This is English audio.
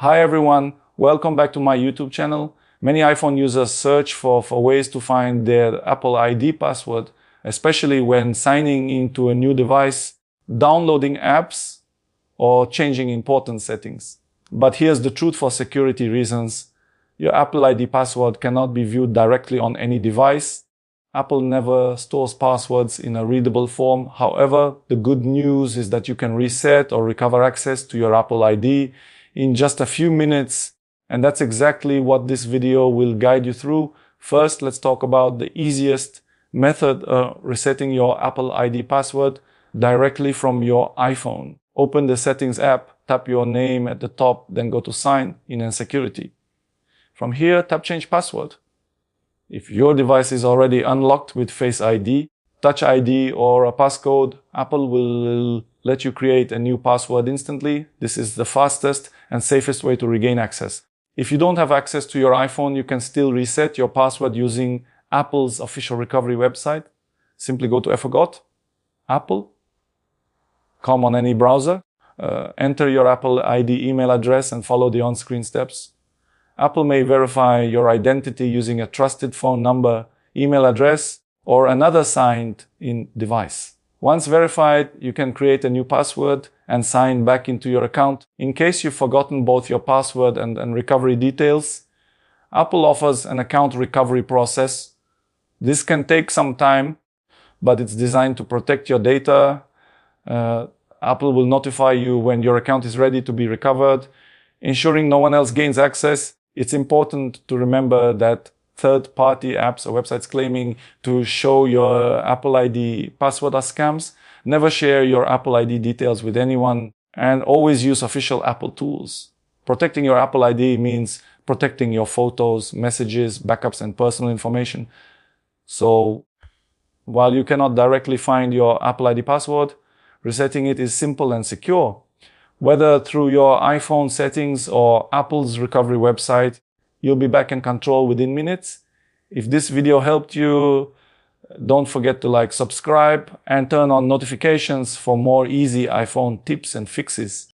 Hi everyone, welcome back to my YouTube channel. Many iPhone users search for ways to find their Apple ID password, especially when signing into a new device, downloading apps, or changing important settings. But here's the truth: for security reasons, your Apple ID password cannot be viewed directly on any device. Apple never stores passwords in a readable form. However, the good news is that you can reset or recover access to your Apple ID in just a few minutes, and that's exactly what this video will guide you through. First, let's talk about the easiest method of resetting your Apple ID password directly from your iPhone. Open the Settings app, tap your name at the top, then go to Sign in and Security. From here, tap Change Password. If your device is already unlocked with Face ID, Touch ID, or a passcode, Apple will let you create a new password instantly. This is the fastest and safest way to regain access. If you don't have access to your iPhone, you can still reset your password using Apple's official recovery website. Simply go to I forgot, Apple, come on any browser, enter your Apple ID email address and follow the on-screen steps. Apple may verify your identity using a trusted phone number, email address, or another signed-in device. Once verified, you can create a new password and sign back into your account. In case you've forgotten both your password and recovery details, Apple offers an account recovery process. This can take some time, but it's designed to protect your data. Apple will notify you when your account is ready to be recovered, ensuring no one else gains access. It's important to remember that third-party apps or websites claiming to show your Apple ID password are scams. Never share your Apple ID details with anyone, and always use official Apple tools. Protecting your Apple ID means protecting your photos, messages, backups, and personal information. So, while you cannot directly find your Apple ID password, resetting it is simple and secure. Whether through your iPhone settings or Apple's recovery website, you'll be back in control within minutes. If this video helped you, don't forget to like, subscribe, and turn on notifications for more easy iPhone tips and fixes.